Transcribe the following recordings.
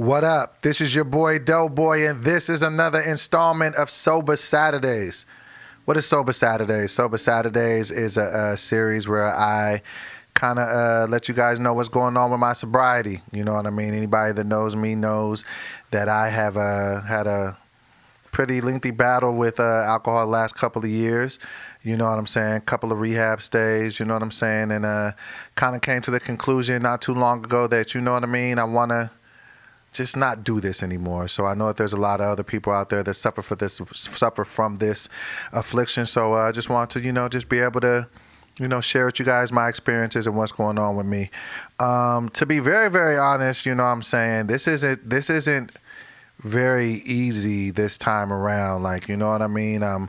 What up? This is your boy DoBoy, and this is another installment of Sober Saturdays. What is Sober Saturdays? Sober Saturdays is a series where I kind of let you guys know what's going on with my sobriety. You know what I mean? Anybody that knows me knows that I have had a pretty lengthy battle with alcohol the last couple of years. You know what I'm saying? Couple of rehab stays, you know what I'm saying? And kind of came to the conclusion not too long ago that, you know what I mean, I want to just not do this anymore. So I know that there's a lot of other people out there that suffer from this affliction. So I just want to, just be able to, share with you guys my experiences and what's going on with me. To be very, very honest, you know what I'm saying, this isn't very easy this time around. Like, you know what I mean? I'm,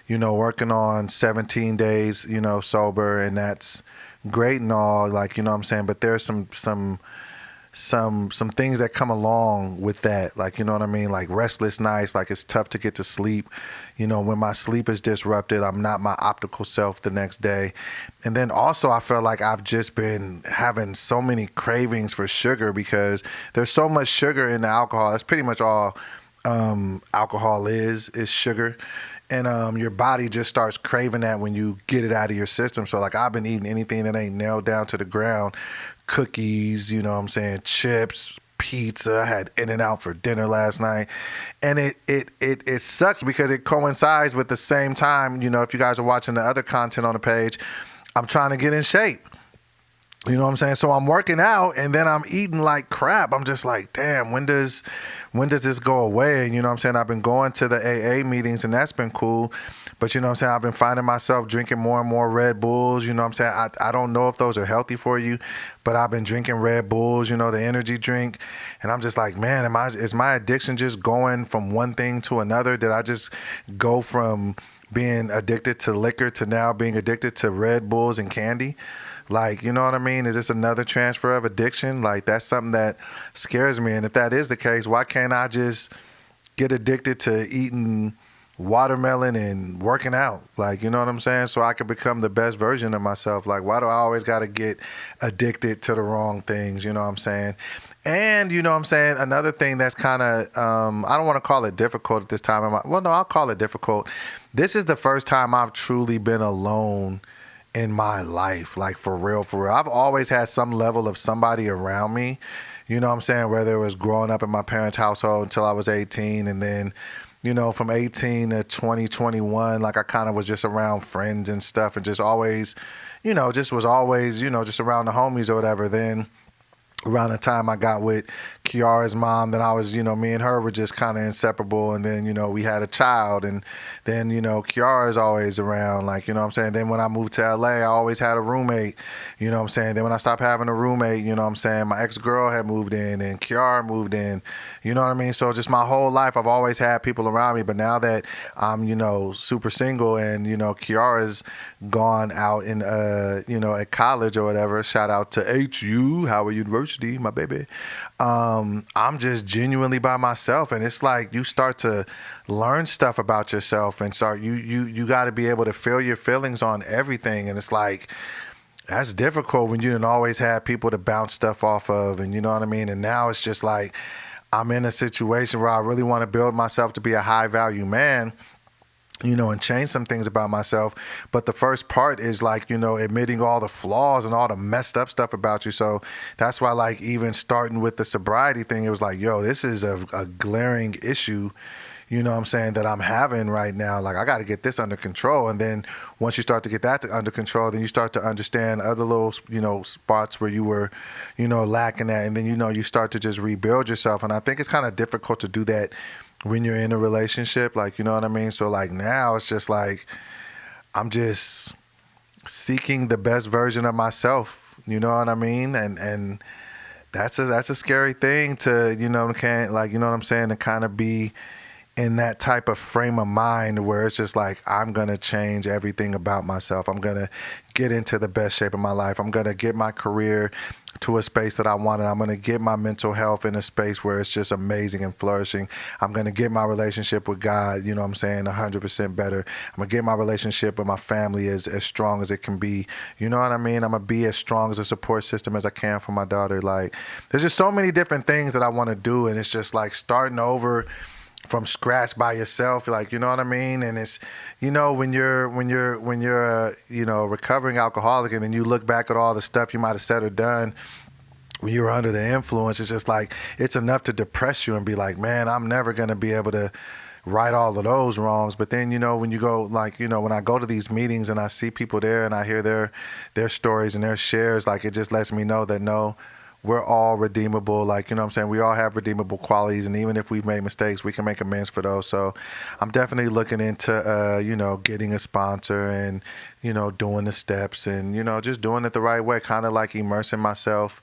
working on 17 days, sober, and that's great and all, like, you know what I'm saying? But there's some things that come along with that, like, you know what I mean, like restless nights, like it's tough to get to sleep. When my sleep is disrupted, I'm not my optical self the next day. And then also I feel like I've just been having so many cravings for sugar because there's so much sugar in the alcohol. That's pretty much all alcohol is sugar. And your body just starts craving that when you get it out of your system. So like I've been eating anything that ain't nailed down to the ground. Cookies, you know what I'm saying, chips, pizza. I had In-N-Out for dinner last night. And it sucks because it coincides with the same time, if you guys are watching the other content on the page, I'm trying to get in shape. You know what I'm saying? So I'm working out and then I'm eating like crap. I'm just like, damn, when does this go away? And you know what I'm saying? I've been going to the AA meetings and that's been cool. But you know what I'm saying? I've been finding myself drinking more and more Red Bulls. You know what I'm saying? I don't know if those are healthy for you, but I've been drinking Red Bulls, the energy drink. And I'm just like, man, is my addiction just going from one thing to another? Did I just go from being addicted to liquor to now being addicted to Red Bulls and candy? Like, you know what I mean? Is this another transfer of addiction? Like, that's something that scares me. And if that is the case, why can't I just get addicted to eating watermelon and working out? Like, you know what I'm saying? So I can become the best version of myself. Like, why do I always got to get addicted to the wrong things? You know what I'm saying? And, you know what I'm saying, another thing that's kind of, I don't want to call it difficult at this time. I'll call it difficult. This is the first time I've truly been alone in my life, like for real. I've always had some level of somebody around me, you know what I'm saying, whether it was growing up in my parents' household until I was 18, and then, from 18 to 2021, like I kind of was just around friends and stuff and just always, just was always, just around the homies or whatever. Then around the time I got with Kiara's mom, then I was, me and her were just kind of inseparable. And then, we had a child. And then, Kiara's always around, like, you know what I'm saying? Then when I moved to LA, I always had a roommate, you know what I'm saying? Then when I stopped having a roommate, you know what I'm saying? My ex-girl had moved in and Kiara moved in, you know what I mean? So just my whole life, I've always had people around me. But now that I'm, super single and, Kiara's gone out in, at college or whatever, shout out to HU, Howard University, my baby. I'm just genuinely by myself, and it's like you start to learn stuff about yourself and you got to be able to feel your feelings on everything. And it's like, that's difficult when you didn't always have people to bounce stuff off of, and you know what I mean? And now it's just like, I'm in a situation where I really want to build myself to be a high value man, and change some things about myself. But the first part is like, admitting all the flaws and all the messed up stuff about you. So that's why, like, even starting with the sobriety thing, it was like, yo, this is a glaring issue, you know what I'm saying, that I'm having right now. Like, I got to get this under control. And then once you start to get that under control, then you start to understand other little, spots where you were, lacking at. And then, you start to just rebuild yourself. And I think it's kind of difficult to do that when you're in a relationship, like, you know what I mean? So like now it's just like, I'm just seeking the best version of myself, you know what I mean? And that's a scary thing to, you know what I'm saying, to kind of be in that type of frame of mind where it's just like, I'm going to change everything about myself. I'm going to get into the best shape of my life. I'm going to get my career to a space that I wanted. I'm going to get my mental health in a space where it's just amazing and flourishing. I'm going to get my relationship with God, 100% better. I'm going to get my relationship with my family as strong as it can be. You know what I mean? I'm going to be as strong as a support system as I can for my daughter. Like, there's just so many different things that I want to do, and it's just like starting over from scratch by yourself, like, you know what I mean? And it's, when you're a recovering alcoholic, and then you look back at all the stuff you might have said or done when you were under the influence, it's just like, it's enough to depress you and be like, man, I'm never going to be able to right all of those wrongs. But then, when you go, like, when I go to these meetings and I see people there and I hear their stories and their shares, like, it just lets me know that, no, we're all redeemable. Like, we all have redeemable qualities. And even if we've made mistakes, we can make amends for those. So I'm definitely looking into, getting a sponsor and, doing the steps and, just doing it the right way, kind of like immersing myself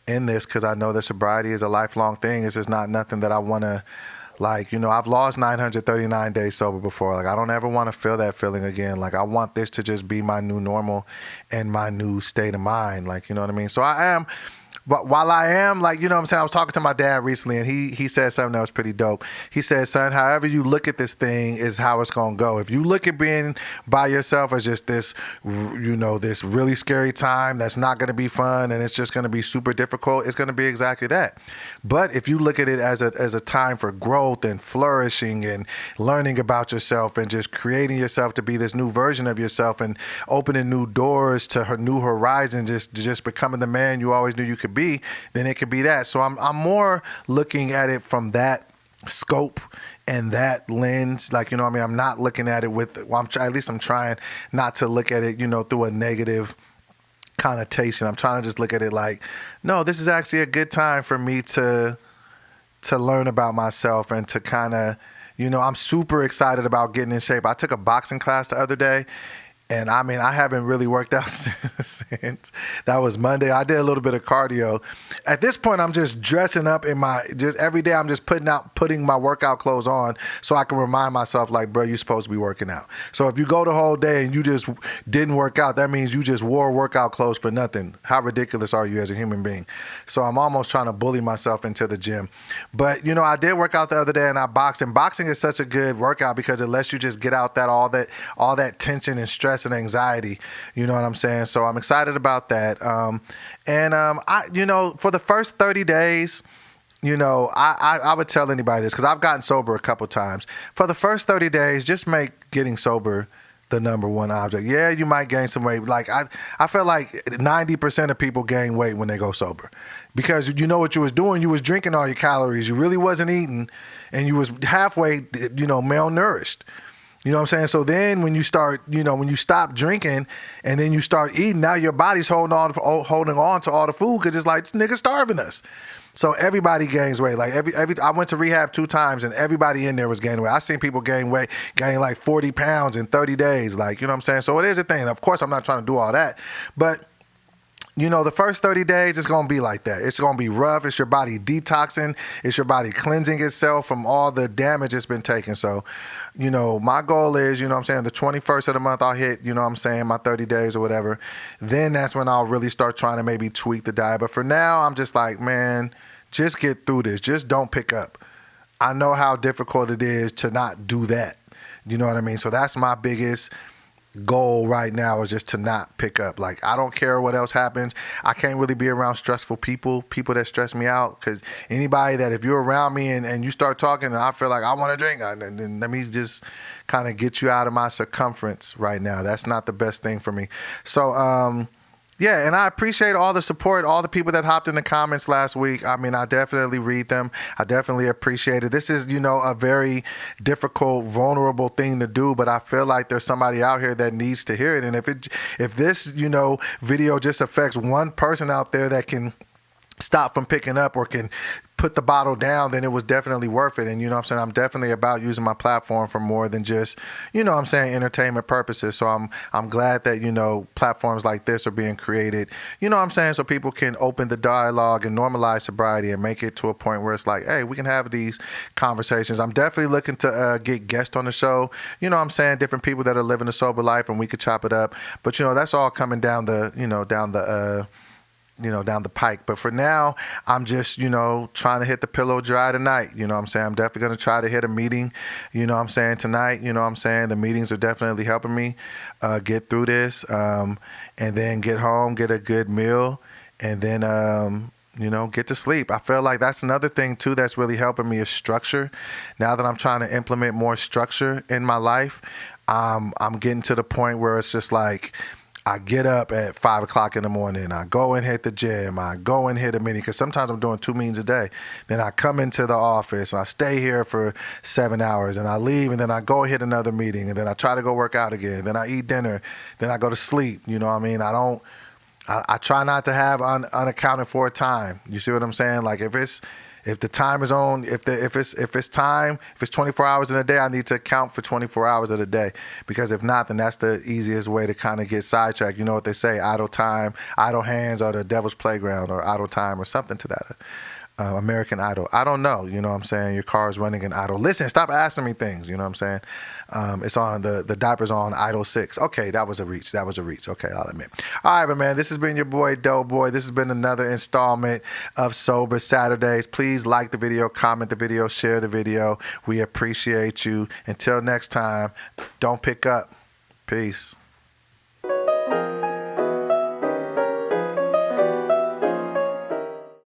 in this, because I know that sobriety is a lifelong thing. It's just not nothing that I want to, like, I've lost 939 days sober before. Like, I don't ever want to feel that feeling again. Like, I want this to just be my new normal and my new state of mind. Like, you know what I mean? So but while I am, like, I was talking to my dad recently, and he said something that was pretty dope. He said, son, however you look at this thing is how it's going to go. If you look at being by yourself as just this, this really scary time that's not going to be fun and it's just going to be super difficult, it's going to be exactly that. But if you look at it as a time for growth and flourishing and learning about yourself and just creating yourself to be this new version of yourself and opening new doors to her new horizons, just becoming the man you always knew you could be, then it could be that. So I'm more looking at it from that scope and that lens. Like, I'm not looking at it with, at least I'm trying not to look at it, through a negative connotation. I'm trying to just look at it like, no, this is actually a good time for me to learn about myself and to kind of, I'm super excited about getting in shape. I took a boxing class the other day, and I haven't really worked out since that was Monday. I did a little bit of cardio. At this point, I'm just dressing up just every day I'm just putting my workout clothes on so I can remind myself, like, bro, you're supposed to be working out. So if you go the whole day and you just didn't work out, that means you just wore workout clothes for nothing. How ridiculous are you as a human being? So I'm almost trying to bully myself into the gym. But, I did work out the other day, and I boxed. And boxing is such a good workout because it lets you just get out all that tension and stress and anxiety, you know what I'm saying? So I'm excited about that. For the first 30 days, I would tell anybody this, because I've gotten sober a couple times. For the first 30 days, just make getting sober the number one object. Yeah, you might gain some weight. Like, I feel like 90% of people gain weight when they go sober, because you know what you was doing. You was drinking all your calories. You really wasn't eating, and you was halfway, malnourished. You know what I'm saying? So then when you start, when you stop drinking and then you start eating, now your body's holding on to all the food, because it's like, this nigga starving us. So everybody gains weight. Like I went to rehab 2 times and everybody in there was gaining weight. I seen people gain like 40 pounds in 30 days. Like, you know what I'm saying? So it is a thing. Of course, I'm not trying to do all that, but the first 30 days, it's going to be like that. It's going to be rough. It's your body detoxing. It's your body cleansing itself from all the damage it's been taking. So, my goal is, the 21st of the month, I'll hit, my 30 days or whatever. Then that's when I'll really start trying to maybe tweak the diet. But for now, I'm just like, man, just get through this. Just don't pick up. I know how difficult it is to not do that. You know what I mean? So that's my biggest goal right now, is just to not pick up. Like, I don't care what else happens. I can't really be around stressful people that stress me out, because anybody that, if you're around me and you start talking and I feel like I want to drink, then let me just kind of get you out of my circumference right now. That's not the best thing for me. So yeah, and I appreciate all the support, all the people that hopped in the comments last week. I definitely read them. I definitely appreciate it. This is, a very difficult, vulnerable thing to do, but I feel like there's somebody out here that needs to hear it. And if this, video just affects one person out there that can stop from picking up or can put the bottle down, then it was definitely worth it. And I'm definitely about using my platform for more than just, entertainment purposes. So I'm glad that, platforms like this are being created, so people can open the dialogue and normalize sobriety and make it to a point where it's like, hey, we can have these conversations. I'm definitely looking to get guests on the show, different people that are living a sober life, and we could chop it up. But, that's all coming down the down the pike. But for now, I'm just, trying to hit the pillow dry tonight. You know what I'm saying? I'm definitely going to try to hit a meeting, tonight. You know what I'm saying? The meetings are definitely helping me get through this, and then get home, get a good meal, and then, get to sleep. I feel like that's another thing too that's really helping me is structure. Now that I'm trying to implement more structure in my life, I'm getting to the point where it's just like, I get up at 5 o'clock in the morning. I go and hit the gym. I go and hit a meeting because sometimes I'm doing 2 meetings a day. Then I come into the office and I stay here for 7 hours and I leave and then I go hit another meeting and then I try to go work out again. Then I eat dinner. Then I go to sleep. You know what I mean? I try not to have unaccounted for time. You see what I'm saying? Like if the time is on, if it's 24 hours in a day, I need to account for 24 hours of the day. Because if not, then that's the easiest way to kind of get sidetracked. You know what they say, idle time, idle hands are the devil's playground, or idle time, or something to that. American Idol. I don't know. You know what I'm saying? Your car is running an idle. Listen, stop asking me things. You know what I'm saying? It's on the diaper's on idle 6. Okay, that was a reach. Okay, I'll admit. All right, but man, this has been your boy DoBoy. This has been another installment of Sober Saturdays. Please like the video, comment the video, share the video. We appreciate you. Until next time, don't pick up. Peace.